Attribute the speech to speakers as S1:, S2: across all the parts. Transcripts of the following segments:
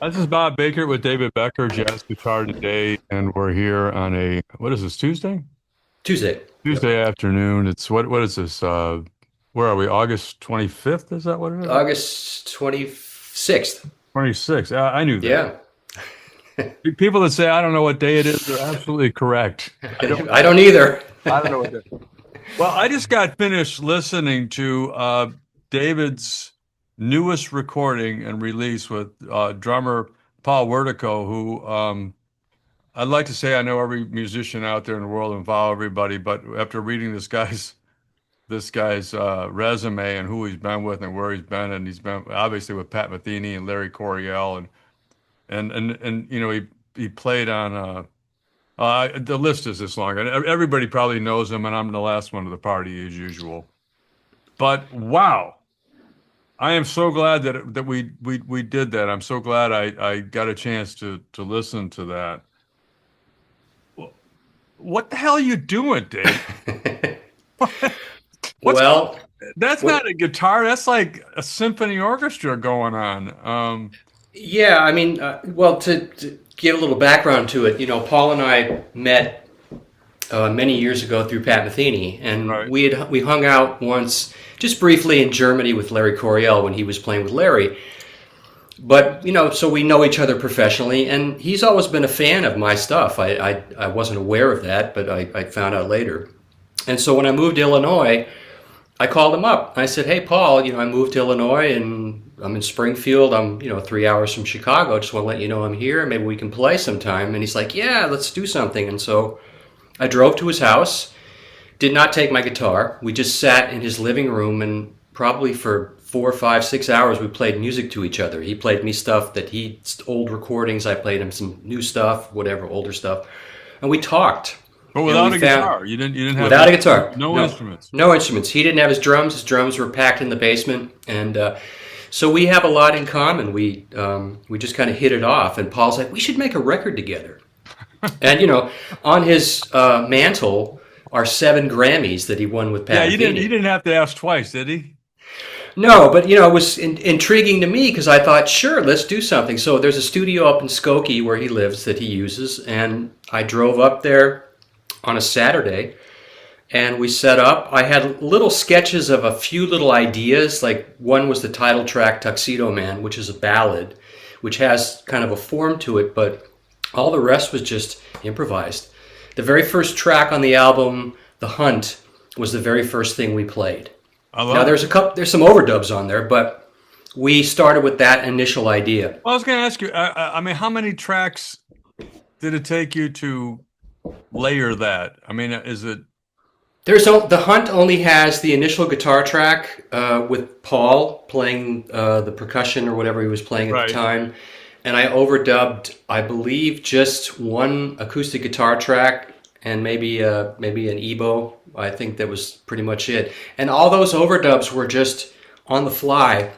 S1: This is Bob Bakert with David Becker, jazz guitar today, and we're here on what is this, Tuesday?
S2: Tuesday. Yep.
S1: Tuesday afternoon. It's what is this? Where are we? August 25th? Is that what it is?
S2: August 26th.
S1: 26th. I knew that.
S2: Yeah.
S1: People that say I don't know what day it is, they're absolutely correct. I don't
S2: I don't either.
S1: I don't know what day. Well, I just got finished listening to David's newest recording and release with drummer Paul Wertico, who I'd like to say I know every musician out there in the world and follow everybody, but after reading this guy's resume and who he's been with and where he's been, and he's been obviously with Pat Metheny and Larry Coryell, and he played on the list is this long, and everybody probably knows him, and I'm the last one to the party as usual. But wow, I am so glad that we did that. I'm so glad I got a chance to listen to that. What the hell are you doing, Dave? What's
S2: Well,
S1: That's
S2: what,
S1: not a guitar. That's like a symphony orchestra going on.
S2: yeah, I mean, to give a little background to it, Paul and I met many years ago through Pat Metheny, and
S1: Right.
S2: we hung out once, just briefly in Germany with Larry Coryell when he was playing with Larry. But so we know each other professionally, and he's always been a fan of my stuff. I wasn't aware of that, but I found out later. And so when I moved to Illinois, I called him up. I said, "Hey, Paul, I moved to Illinois and I'm in Springfield. I'm 3 hours from Chicago. Just want to let you know I'm here. Maybe we can play sometime." And he's like, "Yeah, let's do something." And so I drove to his house. Did not take my guitar. We just sat in his living room, and probably for 4, 5, 6 hours we played music to each other. He played me stuff that old recordings. I played him some new stuff, whatever, older stuff, and we talked.
S1: But
S2: And we
S1: without a
S2: found
S1: guitar, you didn't have
S2: without a guitar,
S1: no
S2: no,
S1: instruments.
S2: no instruments. He didn't have his drums. His drums were packed in the basement, and so we have a lot in common. We just kind of hit it off. And Paul's like, "We should make a record together." And on his mantle are 7 Grammys that he won with
S1: Yeah,
S2: Pat
S1: you
S2: Metheny.
S1: didn't have to ask twice, did he?
S2: No, but it was intriguing to me because I thought, sure, let's do something. So there's a studio up in Skokie where he lives that he uses, and I drove up there on a Saturday, and we set up. I had little sketches of a few little ideas. Like one was the title track "Tuxedo Man," which is a ballad, which has kind of a form to it, but all the rest was just improvised. The very first track on the album, "The Hunt," was the very first thing we played.
S1: I
S2: Now
S1: love it.
S2: there's some overdubs on there, but we started with that initial idea.
S1: Well, I was going to ask you. I mean, how many tracks did it take you to layer that? I mean, is it
S2: The Hunt only has the initial guitar track with Paul playing the percussion or whatever he was playing at the
S1: right?
S2: time, and I overdubbed, I believe, just one acoustic guitar track and maybe an EBO. I think that was pretty much it. And all those overdubs were just on the fly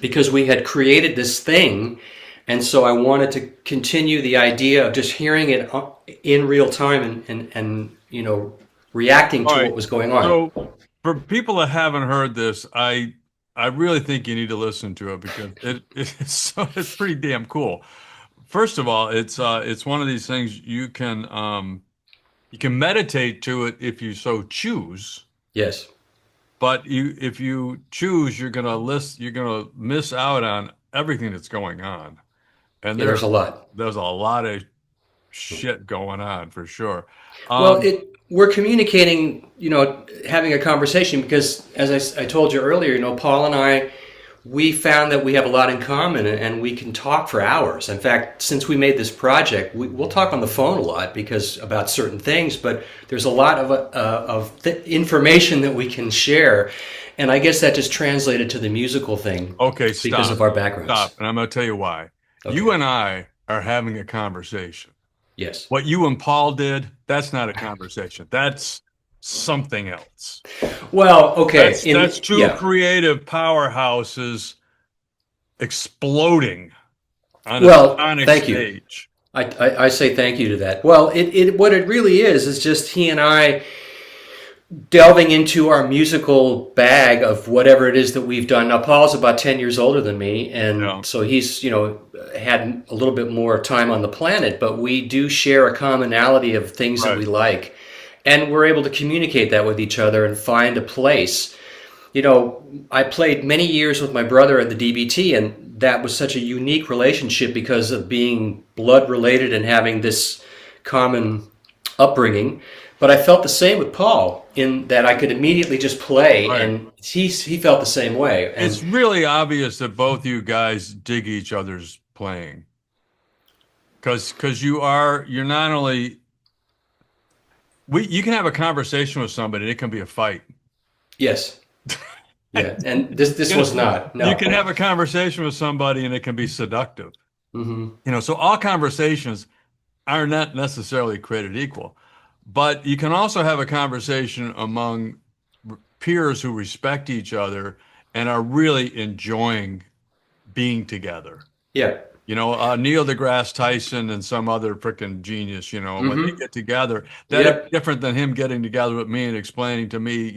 S2: because we had created this thing, and so I wanted to continue the idea of just hearing it in real time and reacting
S1: All
S2: to
S1: right.
S2: what was going on.
S1: So, for people that haven't heard this, I really think you need to listen to it because it's pretty damn cool. First of all, it's one of these things you can meditate to it if you so choose.
S2: Yes.
S1: But if you choose, you're gonna miss out on everything that's going on. And
S2: Yeah, there's a lot.
S1: there's a lot of shit going on for sure.
S2: Well,
S1: Um,
S2: we're communicating, having a conversation because, as I told you earlier, Paul and I, we found that we have a lot in common and we can talk for hours. In fact, since we made this project, we'll talk on the phone a lot because about certain things, but there's a lot of information that we can share. And I guess that just translated to the musical thing
S1: okay,
S2: because
S1: stop,
S2: of our backgrounds.
S1: stop, and I'm gonna tell you why. You
S2: Okay.
S1: and I are having a conversation.
S2: Yes.
S1: What you and Paul did, that's not a conversation. That's something else.
S2: Well, okay.
S1: That's two
S2: Yeah.
S1: creative powerhouses exploding on a
S2: Well,
S1: sonic
S2: thank you.
S1: stage.
S2: I say thank you to that. Well, what it really is just he and I. delving into our musical bag of whatever it is that we've done. Now, Paul's about 10 years older than me,
S1: Yeah.
S2: and so he's, had a little bit more time on the planet, but we do share a commonality of things that
S1: Right.
S2: we like. And we're able to communicate that with each other and find a place. I played many years with my brother at the DBT, and that was such a unique relationship because of being blood related and having this common upbringing. But I felt the same with Paul in that I could immediately just play,
S1: Right.
S2: and he felt the same way.
S1: It's
S2: And
S1: really obvious that both you guys dig each other's playing. Because you're not only you can have a conversation with somebody and it can be a fight.
S2: yes, yeah, and this
S1: You
S2: was
S1: know,
S2: not
S1: you
S2: no.
S1: can have a conversation with somebody and it can be seductive.
S2: Hmm.
S1: So all conversations are not necessarily created equal, but you can also have a conversation among peers who respect each other and are really enjoying being together.
S2: Yeah.
S1: Neil deGrasse Tyson and some other freaking genius, when they
S2: Hmm.
S1: get together, that is
S2: Yep.
S1: different than him getting together with me and explaining to me,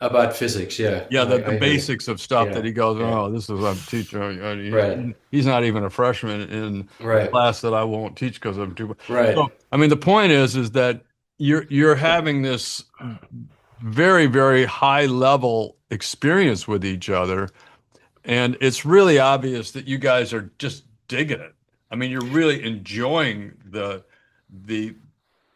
S2: About physics, yeah,
S1: yeah, the
S2: I hear you.
S1: basics of stuff that
S2: Yeah,
S1: he goes,
S2: yeah,
S1: oh, this is I'm teaching.
S2: right,
S1: He's not even a freshman in a
S2: right,
S1: class that I won't teach because I'm too.
S2: right.
S1: So, I mean, the point is that you're having this very, very high level experience with each other. And it's really obvious that you guys are just digging it. I mean, you're really enjoying the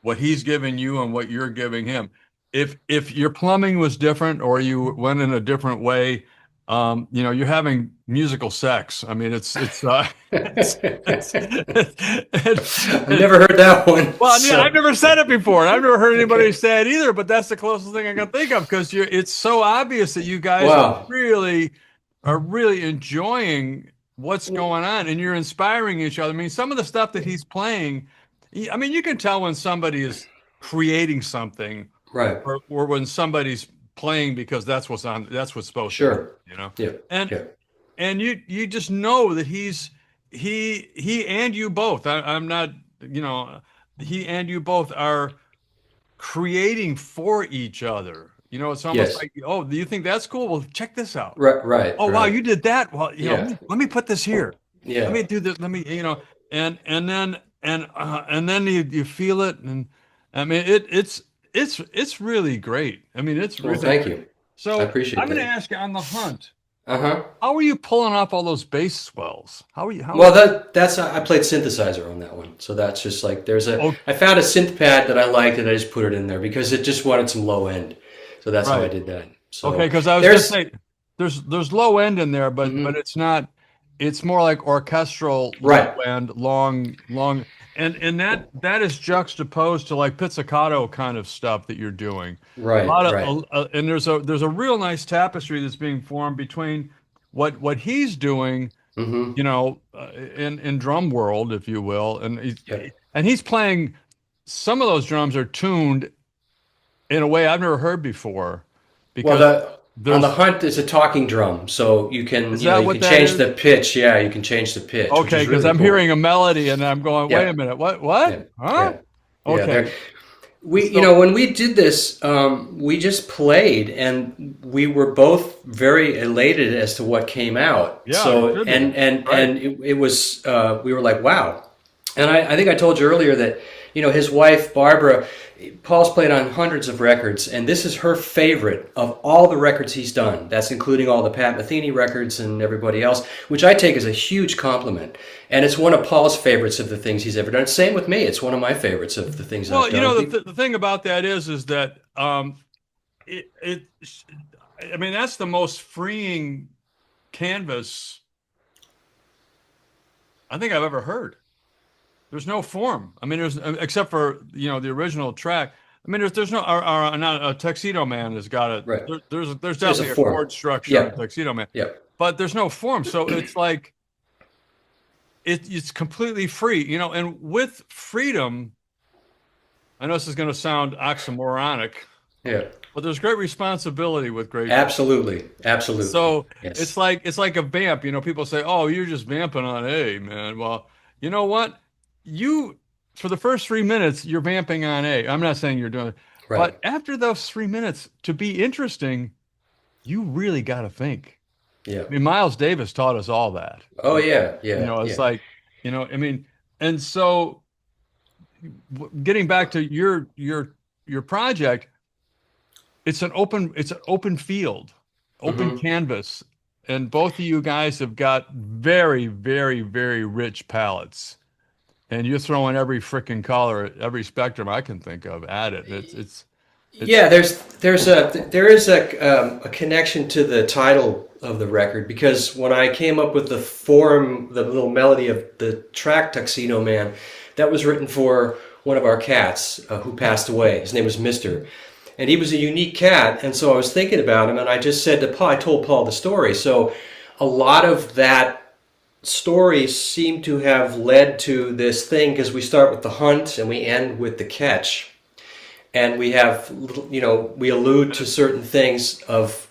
S1: what he's giving you and what you're giving him. If your plumbing was different or you went in a different way, you're having musical sex. I mean,
S2: I've never heard that one.
S1: well, yeah, I've
S2: So,
S1: never said it before, and I've never heard anybody
S2: okay.
S1: say it either. But that's the closest thing I can think of because it's so obvious that you guys
S2: Wow.
S1: are really enjoying what's going on, and you're inspiring each other. I mean, some of the stuff that he's playing, I mean, you can tell when somebody is creating something,
S2: Right.
S1: or when somebody's playing because that's what's supposed to
S2: Sure.
S1: happen.
S2: Yeah.
S1: And
S2: Yeah.
S1: you just know that he and you both. I'm not, he and you both are creating for each other. It's almost
S2: Yes.
S1: like, oh, do you think that's cool? Well, check this out.
S2: Right. Right.
S1: Oh, wow,
S2: Right.
S1: you did that. Well,
S2: Yeah.
S1: let me put this here. Let
S2: Yeah.
S1: me do this. Let me, and then you feel it, and I mean it's really great. I mean, it's
S2: Well,
S1: really
S2: thank
S1: great.
S2: you. I
S1: So
S2: appreciate
S1: I'm going to
S2: that.
S1: ask you on the hunt.
S2: Uh-huh.
S1: How are you pulling off all those bass swells? How are you? How?
S2: Well, that's I played synthesizer on that one, so that's just like
S1: Oh,
S2: I found a synth pad that I liked and I just put it in there because it just wanted some low end, so that's how I
S1: right.
S2: did that.
S1: Okay,
S2: So
S1: because I was going to
S2: there's
S1: say there's low end in there, but
S2: mhm.
S1: it's not. It's more like orchestral low
S2: Right,
S1: end, long, and that is juxtaposed to like pizzicato kind of stuff that you're doing. A
S2: right,
S1: lot
S2: right.
S1: of and there's a real nice tapestry that's being formed between what he's doing,
S2: Hmm.
S1: in drum world, if you will,
S2: Yep.
S1: and he's playing. Some of those drums are tuned in a way I've never heard before,
S2: Well,
S1: because
S2: the on the
S1: there's
S2: hunt is a talking drum, so you can
S1: is that
S2: you
S1: what
S2: can
S1: that
S2: change
S1: is?
S2: the pitch. Yeah, you can change the pitch, which
S1: Okay,
S2: is
S1: because
S2: really
S1: I'm
S2: cool.
S1: hearing a melody and I'm going, wait a
S2: Yeah,
S1: minute, what?
S2: yeah,
S1: Huh?
S2: yeah, yeah.
S1: Okay, so
S2: When we did this, we just played, and we were both very elated as to what came out.
S1: yeah, it
S2: So,
S1: should be right.
S2: and it was, we were like, wow. And I think I told you earlier that, his wife, Barbara, Paul's played on hundreds of records, and this is her favorite of all the records he's done. That's including all the Pat Metheny records and everybody else, which I take as a huge compliment. And it's one of Paul's favorites of the things he's ever done. Same with me. It's one of my favorites of the things
S1: Well,
S2: I've done.
S1: the thing about that is that it I mean that's the most freeing canvas I think I've ever heard. There's no form. I mean, there's except for the original track. I mean, there's no not a Tuxedo Man has got it.
S2: Right.
S1: There's
S2: There's a
S1: definitely a
S2: form.
S1: chord structure in
S2: Yep.
S1: Tuxedo Man,
S2: Yep.
S1: but there's no form. So it's like it's completely free, and with freedom, I know this is going to sound oxymoronic,
S2: Yeah.
S1: but there's great responsibility with great freedom.
S2: Absolutely. Absolutely.
S1: So
S2: Yes.
S1: it's like a vamp. People say, "Oh, you're just vamping on A, man." Well, you know what? You for the first 3 minutes, you're vamping on A. I'm not saying you're doing it,
S2: Right.
S1: But after those 3 minutes, to be interesting, you really got to think.
S2: Yeah.
S1: I mean, Miles Davis taught us all that.
S2: Oh yeah.
S1: You
S2: Yeah.
S1: know, it's
S2: Yeah.
S1: like, I mean, and so getting back to your project, it's an open field, open
S2: Hmm.
S1: canvas, and both of you guys have got very, very, very rich palettes, and you're throwing every freaking color, every spectrum I can think of at it. It's
S2: Yeah, there is a connection to the title of the record because when I came up with the form, the little melody of the track "Tuxedo Man," that was written for one of our cats who passed away. His name was Mister, and he was a unique cat. And so I was thinking about him, and I just said to Paul, I told Paul the story. So a lot of that story seemed to have led to this thing because we start with the hunt and we end with the catch, and we have, we allude to certain things of,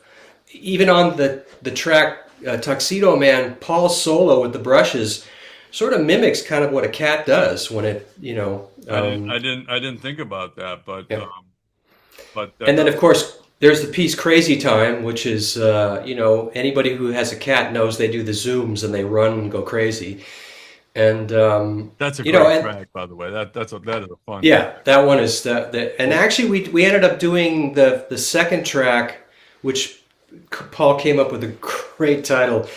S2: even on the track Tuxedo Man, Paul's solo with the brushes sort of mimics kind of what a cat does when it,
S1: I didn't think about that,
S2: yeah.
S1: but that
S2: And then
S1: does.
S2: of course there's the piece Crazy Time, which is, anybody who has a cat knows they do the zooms and they run and go crazy. And,
S1: That's a great
S2: and
S1: track, by the way. That is a fun
S2: yeah,
S1: track.
S2: that one is and actually we ended up doing the second track, which Paul came up with a great title,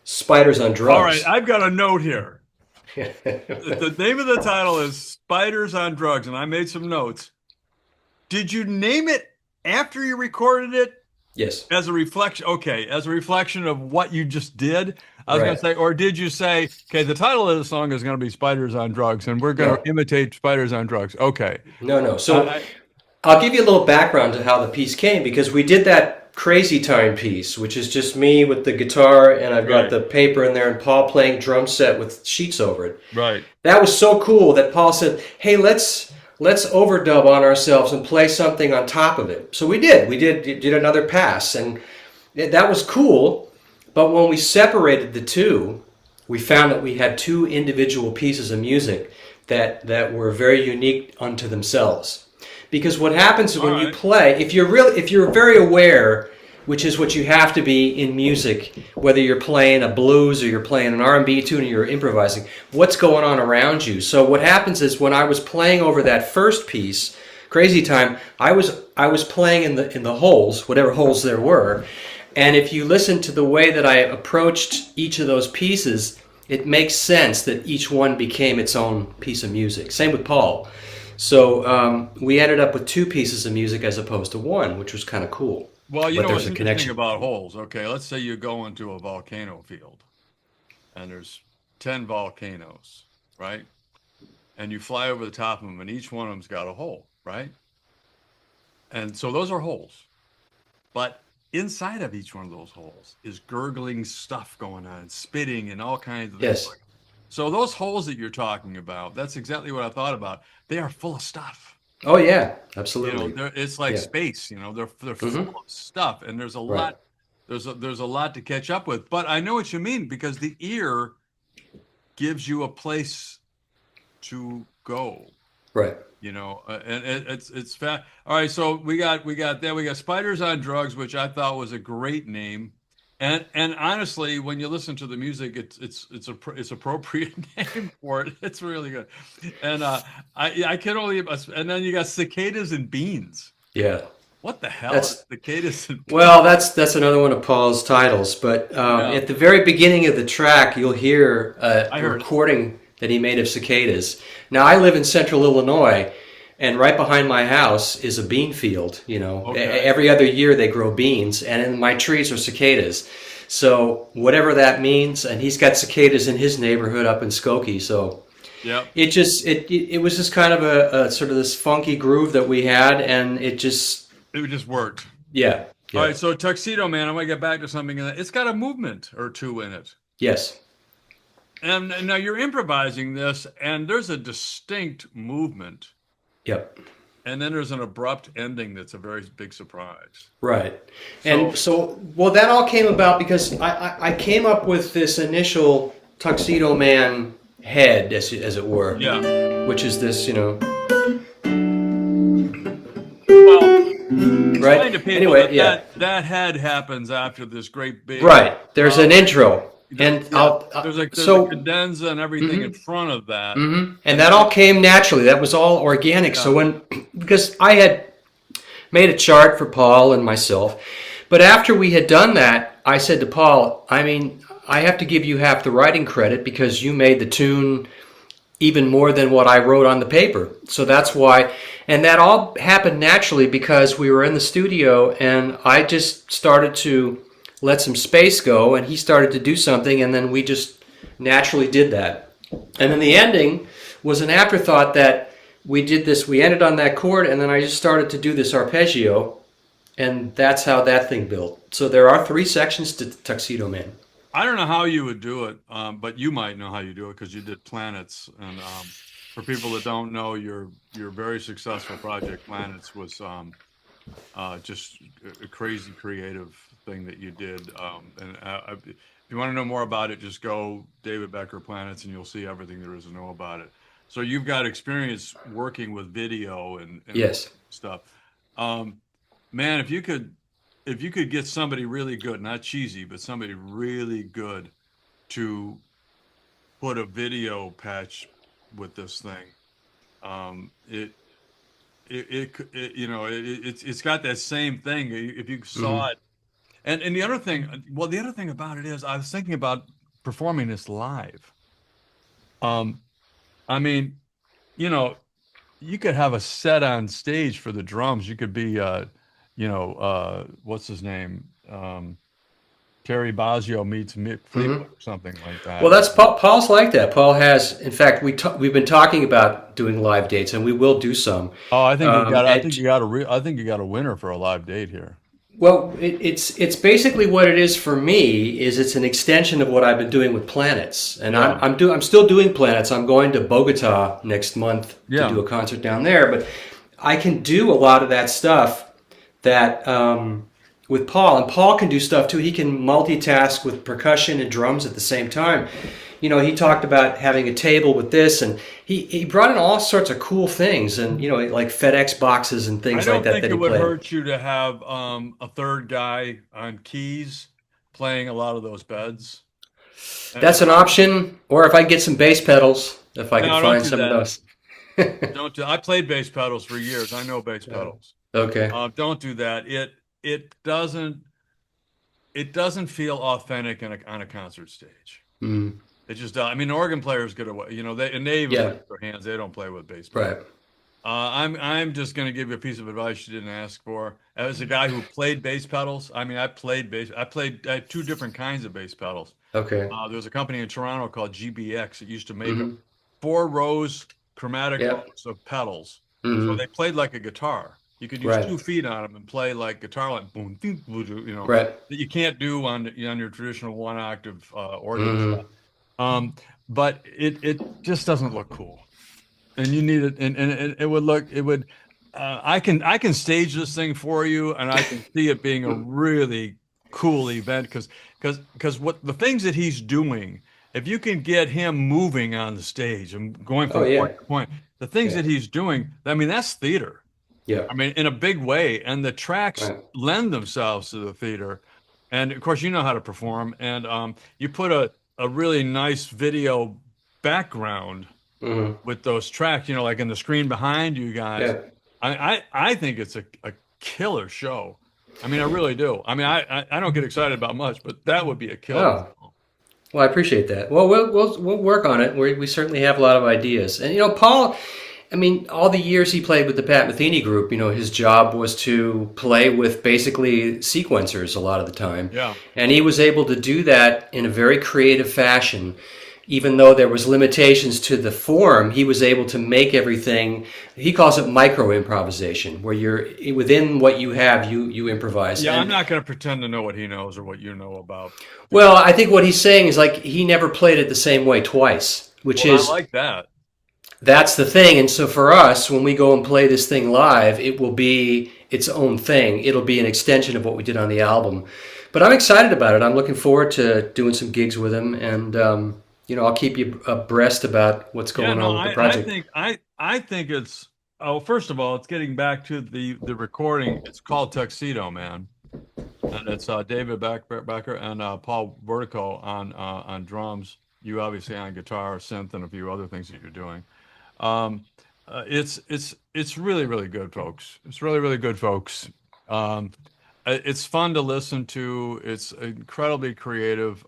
S2: "Spiders on
S1: All right,
S2: Drugs."
S1: I've got a note here. The name of the title is Spiders on Drugs, and I made some notes. Did you name it after you recorded it
S2: Yes,
S1: as a reflection? Okay, as a reflection of what you just did. I was going to
S2: right.
S1: say, or did you say, okay, the title of the song is going to be Spiders on Drugs, and we're going to
S2: No,
S1: imitate Spiders on Drugs? Okay.
S2: no.
S1: I,
S2: So
S1: I,
S2: I'll give you a little background to how the piece came because we did that Crazy Time piece, which is just me with the guitar and I've got
S1: right,
S2: the paper in there and Paul playing drum set with sheets over it.
S1: right.
S2: That was so cool that Paul said, "Hey, let's overdub on ourselves and play something on top of it." So we did. We did another pass, and that was cool. But when we separated the two, we found that we had two individual pieces of music that were very unique unto themselves. Because what happens is
S1: All
S2: when you
S1: right.
S2: play, if you're very aware, which is what you have to be in music, whether you're playing a blues or you're playing an R&B tune or you're improvising, what's going on around you. So what happens is when I was playing over that first piece, Crazy Time, I was playing in the holes, whatever holes there were. And if you listen to the way that I approached each of those pieces, it makes sense that each one became its own piece of music. Same with Paul. So we ended up with two pieces of music as opposed to one, which was kind of cool.
S1: Well, you
S2: But
S1: know
S2: there's
S1: what's
S2: a
S1: interesting
S2: connection.
S1: about holes? Okay, let's say you go into a volcano field and there's 10 volcanoes, right? And you fly over the top of them, and each one of them's got a hole, right? And so those are holes. But inside of each one of those holes is gurgling stuff going on, spitting and all kinds of things.
S2: Yes.
S1: So those holes that you're talking about, that's exactly what I thought about. They are full of stuff.
S2: Oh yeah, absolutely.
S1: It's like
S2: Yeah.
S1: space. They're full
S2: Hmm.
S1: of stuff, and there's a
S2: Right.
S1: lot. There's a lot to catch up with. But I know what you mean because the ear gives you a place to go.
S2: Right.
S1: And it's fat. All right, so we got Spiders on Drugs, which I thought was a great name, and honestly, when you listen to the music, it's appropriate name for it. It's really good, and I can only, and then you got cicadas and beans.
S2: Yeah.
S1: What the hell is
S2: That's
S1: cicadas and beans?
S2: well, that's another one of Paul's titles. But
S1: Yeah,
S2: at the very beginning of the track, you'll hear
S1: I
S2: a
S1: heard it.
S2: recording that he made of cicadas. Now I live in Central Illinois, and right behind my house is a bean field.
S1: Okay.
S2: Every other year they grow beans, and in my trees are cicadas. So whatever that means, and he's got cicadas in his neighborhood up in Skokie. So
S1: Yep.
S2: it was just kind of a sort of this funky groove that we had, and it just
S1: It just worked.
S2: yeah
S1: All
S2: yeah
S1: right, so Tuxedo Man, I'm gonna get back to something in that. It's got a movement or two in it.
S2: yes
S1: And now you're improvising this, and there's a distinct movement,
S2: yep.
S1: and then there's an abrupt ending that's a very big surprise.
S2: Right. And
S1: So,
S2: so, well, that all came about because I came up with this initial Tuxedo Man head, as it were,
S1: yeah,
S2: which is this,
S1: Well, explain
S2: right?
S1: to people
S2: Anyway,
S1: that
S2: yeah,
S1: that head happens after this great big
S2: right. There's an intro, and
S1: yeah, there's a
S2: so.
S1: cadenza and everything in front of that,
S2: And
S1: and
S2: that
S1: then
S2: all came naturally. That was all organic. So
S1: yeah,
S2: when, because I had made a chart for Paul and myself, but after we had done that, I said to Paul, I mean, I have to give you half the writing credit because you made the tune even more than what I wrote on the paper. So that's
S1: right.
S2: why, and that all happened naturally because we were in the studio and I just started to let some space go and he started to do something and then we just naturally did that. And then the ending was an afterthought that we did this, we ended on that chord and then I just started to do this arpeggio and that's how that thing built. So there are three sections to Tuxedo Man.
S1: I don't know how you would do it, but you might know how you do it because you did Planets. And for people that don't know, your very successful project Planets was just a crazy creative thing that you did. If you want to know more about it, just go David Becker Planets, and you'll see everything there is to know about it. So you've got experience working with video and
S2: Yes.
S1: stuff. Um, Man, if you could get somebody really good, not cheesy, but somebody really good to put a video patch with this thing, um, it it's got that same thing. If you saw
S2: Mm-hmm.
S1: it, and the other thing, well, the other thing about it is, I was thinking about performing this live. Um, I mean, you know, you could have a set on stage for the drums. You could be, what's his name? Terry Bozzio meets Mick
S2: Mm-hmm.
S1: Fleetwood or something like
S2: Well,
S1: that.
S2: that's Paul, Paul's like that. Paul has, in fact, we've been talking about doing live dates, and we will do some.
S1: Oh, I think you got. I think
S2: And
S1: you got I think you got a winner for a live date here.
S2: well, it's basically what it is for me. Is it's an extension of what I've been doing with planets, and
S1: Yeah,
S2: I'm still doing planets. I'm going to Bogota next month to
S1: yeah.
S2: do a concert down there, but I can do a lot of that stuff that with Paul, and Paul can do stuff too. He can multitask with percussion and drums at the same time. You know, he talked about having a table with this, and he brought in all sorts of cool things, and you know, like FedEx boxes and
S1: I
S2: things like
S1: don't
S2: that
S1: think
S2: that
S1: it
S2: he
S1: would
S2: played.
S1: hurt you to have a third guy on keys playing a lot of those beds.
S2: That's an option, or if I get some bass pedals, if I could
S1: No, don't
S2: find
S1: do
S2: some of
S1: that.
S2: those.
S1: Don't do. I played bass pedals for years. I know bass pedals.
S2: Okay.
S1: Don't do that. It doesn't feel authentic on a concert stage.
S2: Mm.
S1: It just does. I mean, organ players get away. They even
S2: Yeah.
S1: raise their hands. They don't play with bass
S2: Right.
S1: pedals. I'm just going to give you a piece of advice you didn't ask for. As a guy who played bass pedals, I mean, I played bass. I had two different kinds of bass pedals.
S2: Okay.
S1: There was a company in Toronto called GBX that used to make
S2: Mm-hmm.
S1: 4 rows, chromatic
S2: Yeah.
S1: rows of pedals. So
S2: Mm-hmm.
S1: they played like a guitar. You could use
S2: Right.
S1: 2 feet on them and play like guitar, like boom, ding,
S2: Right.
S1: that you can't do on your traditional one octave organ stuff.
S2: Mm-hmm.
S1: Um, but it just doesn't look cool, and you need it, and it would. I can stage this thing for you, and I can see it being a really cool event because what the things that he's doing, if you can get him moving on the stage and going
S2: Oh
S1: from point
S2: yeah.
S1: to point, the things
S2: Yeah.
S1: that he's doing, I mean, that's theater.
S2: Yeah.
S1: I mean, in a big way, and the tracks
S2: Right.
S1: lend themselves to the theater. And of course, you know how to perform, and you put a really nice video background
S2: Mm-hmm.
S1: with those tracks, like in the screen behind you guys.
S2: Yeah.
S1: I think it's a killer show. I mean, I really do. I mean, I don't get excited about much, but that would be a killer
S2: Oh. Well, I appreciate that. Well, we'll work on it. We certainly have a lot of ideas, and you know, Paul. I mean, all the years he played with the Pat Metheny group, you know, his job was to play with basically sequencers a lot of the time.
S1: Yeah.
S2: And he was able to do that in a very creative fashion. Even though there was limitations to the form, he was able to make everything. He calls it micro improvisation, where you're within what you have, you improvise.
S1: Yeah, I'm
S2: And
S1: not going to pretend to know what he knows or what you know about.
S2: well, I think what he's saying is like he never played it the same way twice, which
S1: Well, I
S2: is
S1: like that.
S2: that's the thing. And so for us, when we go and play this thing live, it will be its own thing. It'll be an extension of what we did on the album. But I'm excited about it. I'm looking forward to doing some gigs with him, and you know, I'll keep you abreast about what's
S1: Yeah,
S2: going
S1: no,
S2: on with the
S1: I
S2: project.
S1: think I think it's Oh, first of all, it's getting back to the recording. It's called Tuxedo Man, and it's David Becker and Paul Wertico on drums. You obviously on guitar, synth, and a few other things that you're doing. Um, it's really really good, folks. It's really really good, folks. Um, it's fun to listen to. It's incredibly creative.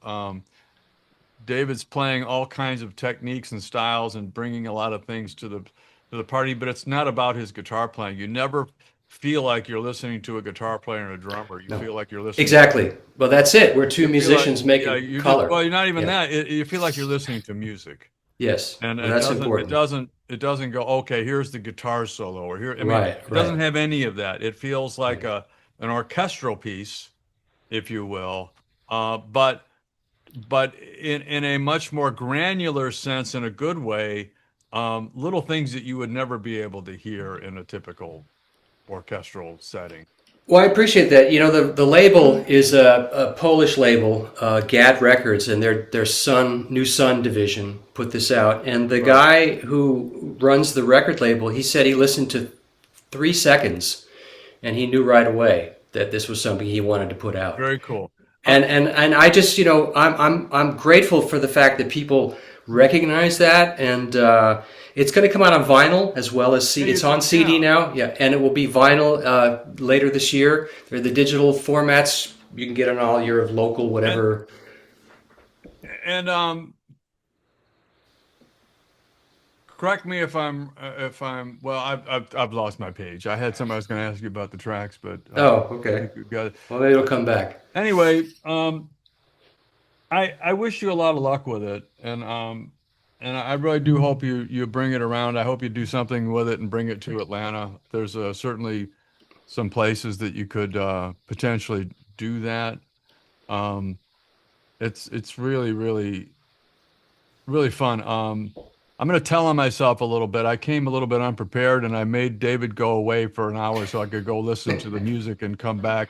S1: David's playing all kinds of techniques and styles and bringing a lot of things to the party, but it's not about his guitar playing. You never feel like you're listening to a guitar player and a drummer. You
S2: No.
S1: feel like you're listening.
S2: Exactly. Well, that's it. We're two
S1: You feel like
S2: musicians
S1: yeah,
S2: making
S1: you just
S2: color.
S1: well, you're not even
S2: Yeah.
S1: that. You feel like you're listening to music,
S2: Yes.
S1: and
S2: Well, that's important.
S1: it doesn't go okay. Here's the guitar solo, or here. I mean,
S2: Right.
S1: it
S2: Right.
S1: doesn't have any of that. It feels like
S2: Right.
S1: a an orchestral piece, if you will, but in a much more granular sense, in a good way, little things that you would never be able to hear in a typical orchestral setting.
S2: Well, I appreciate that. You know, the label is a Polish label, GAD Records, and their New Sun division put this out. And the
S1: Right.
S2: guy who runs the record label, he said he listened to 3 seconds, and he knew right away that this was something he wanted to put out.
S1: Very cool.
S2: And I just, you know, I'm grateful for the fact that people recognize that, and it's going to come out on vinyl as well as
S1: Yeah,
S2: CD. It's on CD
S1: yeah.
S2: now, yeah, and it will be vinyl later this year. They're the digital formats. You can get on all your local
S1: And
S2: whatever.
S1: and correct me if I'm well. I've lost my page. I had something I was going to ask you about the tracks, but
S2: Oh,
S1: I
S2: okay.
S1: think we've got it.
S2: Well, maybe it'll come back.
S1: Anyway, I wish you a lot of luck with it, and I really do hope you bring it around. I hope you do something with it and bring it to Atlanta. There's certainly some places that you could potentially do that. Um, it's really really really fun. I'm going to tell on myself a little bit. I came a little bit unprepared, and I made David go away for an hour so I could go listen to the music and come back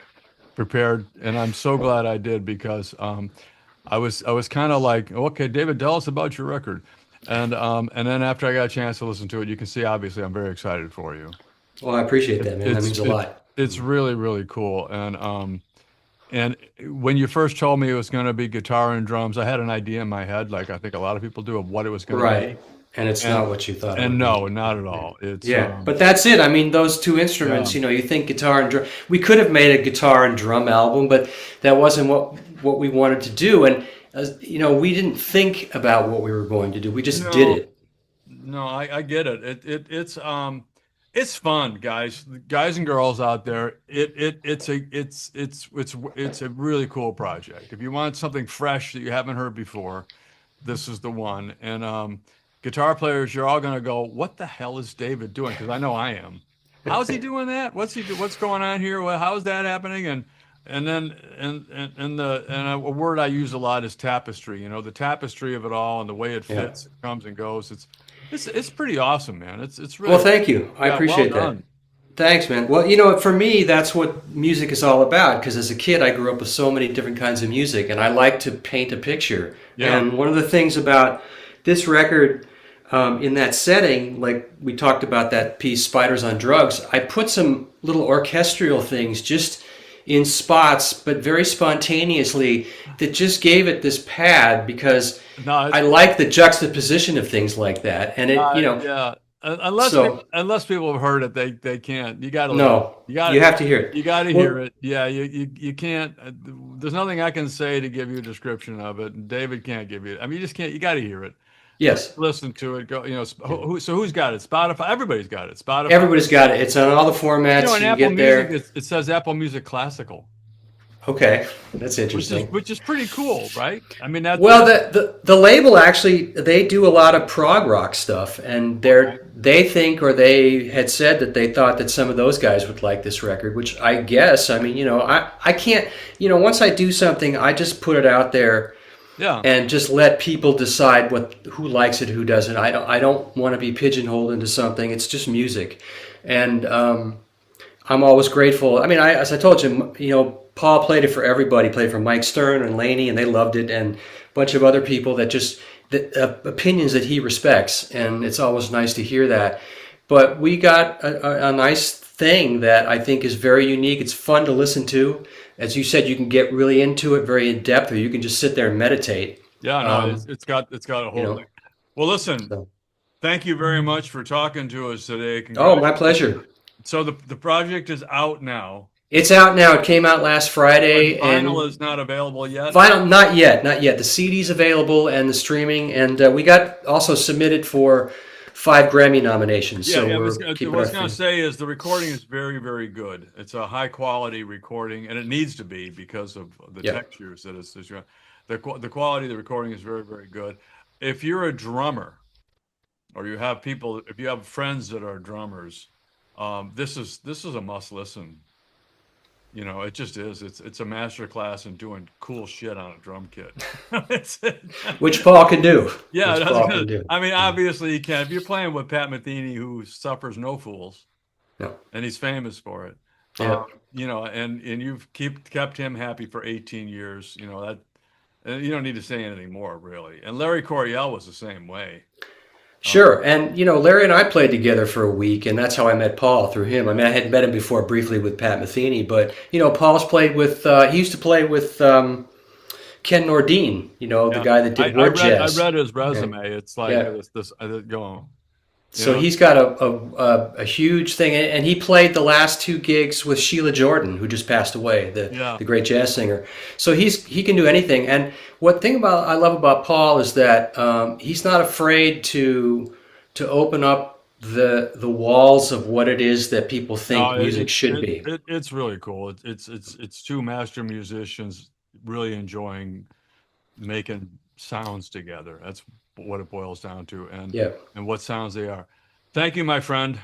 S1: prepared. And I'm so glad I did because I was kind of like, okay, David, tell us about your record. And then after I got a chance to listen to it, you can see obviously I'm very excited for you.
S2: Well, I appreciate
S1: It,
S2: that, man. That
S1: it's
S2: means a
S1: it's
S2: lot.
S1: it's really really cool. And when you first told me it was going to be guitar and drums, I had an idea in my head, like I think a lot of people do, of what it was going to
S2: Right.
S1: be.
S2: And it's
S1: And
S2: not what you thought it
S1: and
S2: would be.
S1: no, not at all. It's
S2: Yeah, but that's it. I mean, those two
S1: yeah.
S2: instruments, you know, you think guitar and drum. We could have made a guitar and drum album, but that wasn't what we wanted to do. And you know, we didn't think about what we were going to do. We just did
S1: No,
S2: it.
S1: no, I get it. It's fun, guys and girls out there. It's a really cool project. If you want something fresh that you haven't heard before, this is the one. And guitar players, you're all gonna go, what the hell is David doing? Because I know I am. How's he doing that? What's going on here? Well, how's that happening? And then and a word I use a lot is tapestry. You know, the tapestry of it all and the way it
S2: Yeah.
S1: fits, it comes and goes. It's pretty awesome, man. It's
S2: Well,
S1: really
S2: thank you. I
S1: yeah, well
S2: appreciate that.
S1: done.
S2: Thanks, man. Well, you know, for me, that's what music is all about. Because as a kid, I grew up with so many different kinds of music, and I like to paint a picture.
S1: Yeah.
S2: And one of the things about this record, in that setting, like we talked about that piece, Spiders on Drugs, I put some little orchestral things just in spots, but very spontaneously, that just gave it this pad because
S1: No,
S2: I like the juxtaposition of things like that. And it, you know,
S1: yeah.
S2: so
S1: Unless people have heard it, they can't. You got to listen.
S2: no, you have to hear it.
S1: You got to hear
S2: Well,
S1: it. Yeah, you can't. There's nothing I can say to give you a description of it, and David can't give you. I mean, you just can't. You got to hear it.
S2: yes.
S1: Listen to it. Go. You know, so who's got it? Spotify. Everybody's got it. Spotify.
S2: Everybody's got it. It's on all the
S1: You know,
S2: formats.
S1: in
S2: You can
S1: Apple
S2: get
S1: Music,
S2: there.
S1: it says Apple Music Classical,
S2: Okay, that's interesting.
S1: which is pretty cool, right? I mean,
S2: Well,
S1: that's
S2: the label actually they do a lot of prog rock stuff, and
S1: okay.
S2: they think or they had said that they thought that some of those guys would like this record, which I guess. I mean, you know, I can't. You know, once I do something, I just put it out there
S1: Yeah.
S2: and just let people decide who likes it, who doesn't. I don't want to be pigeonholed into something. It's just music, and I'm always grateful. I mean, as I told you, you know, Paul played it for everybody. Played for Mike Stern and Laney, and they loved it, and a bunch of other people that just opinions that he respects, and it's always nice to hear that. but we got a nice thing that I think is very unique. It's fun to listen to. As you said, you can get really into it, very in depth, or you can just sit there and meditate.
S1: Yeah, no,
S2: Um,
S1: it's got a
S2: you
S1: whole thing.
S2: know,
S1: Well, listen,
S2: so.
S1: thank you very much for talking to us today.
S2: Oh, my
S1: Congratulations.
S2: pleasure.
S1: So the project is out now,
S2: It's out now. It came out last
S1: but
S2: Friday,
S1: vinyl
S2: and
S1: is not available yet.
S2: vinyl, not yet, not yet. The CD's available and the streaming, and we got also submitted for 5 Grammy nominations.
S1: Yeah,
S2: So
S1: yeah.
S2: we're
S1: What I
S2: keeping our
S1: was going to
S2: feet.
S1: say is the recording is very, very good. It's a high quality recording, and it needs to be because of the
S2: Yep.
S1: textures that it's the quality of the recording is very, very good. If you're a drummer or if you have friends that are drummers, this is a must listen. It just is. It's a master class in doing cool shit on a drum kit. It's,
S2: Which Paul can do.
S1: yeah,
S2: Which
S1: that's
S2: Paul can
S1: good.
S2: do.
S1: I mean,
S2: Yeah.
S1: obviously you can. If you're playing with Pat Metheny, who suffers no fools,
S2: Yep.
S1: and he's famous for it,
S2: Yep.
S1: and you've kept him happy for 18 years, that you don't need to say anything more, really. And Larry Coryell was the same way.
S2: Sure. And, Larry and I played together for a week, and that's how I met Paul, through him. I mean, I had met him before briefly with Pat Metheny, but, Paul's played with, he used to play with Ken Nordine, the
S1: Yeah,
S2: guy that
S1: I,
S2: did
S1: I
S2: word
S1: read I
S2: jazz.
S1: read his
S2: Yeah.
S1: resume. It's like
S2: Yeah.
S1: this going, you
S2: So
S1: know.
S2: he's got a huge thing, and he played the last 2 gigs with Sheila Jordan, who just passed away,
S1: Yeah.
S2: the great jazz singer. So he can do anything. And what thing about I love about Paul is that he's not afraid to open up the walls of what it is that people
S1: No,
S2: think music should be.
S1: it's really cool. It's two master musicians really enjoying making sounds together. That's what it boils down to,
S2: Yeah.
S1: and what sounds they are. Thank you, my friend.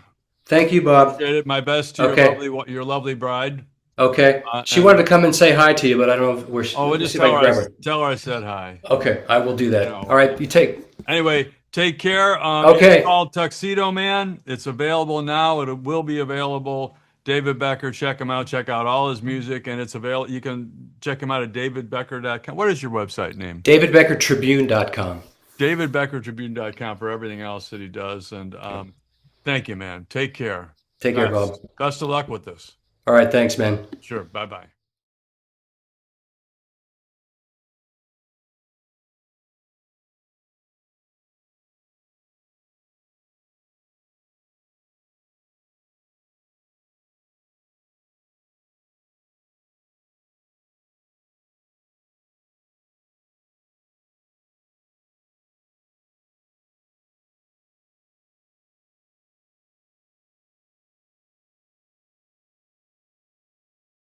S2: Thank you, Bob.
S1: Appreciate it. My best to
S2: Okay.
S1: your lovely bride.
S2: Okay. She
S1: And
S2: wanted to come and say hi to you, but I don't know if
S1: we'll
S2: let me
S1: just
S2: see if I can grab her.
S1: tell her I said hi.
S2: Okay, I will do that. All right, you take.
S1: Anyway, take care. It's
S2: Okay.
S1: called Tuxedo Man. It's available now. It will be available. David Becker, check him out. Check out all his music, and it's available. You can check him out at davidbecker.com. What is your website name?
S2: DavidBeckerTribune.com.
S1: davidbeckertribune.com for everything else that he does. And thank you, man. Take care.
S2: Take care, Bob.
S1: Best of luck with this.
S2: All right, thanks, man.
S1: Sure. Bye bye.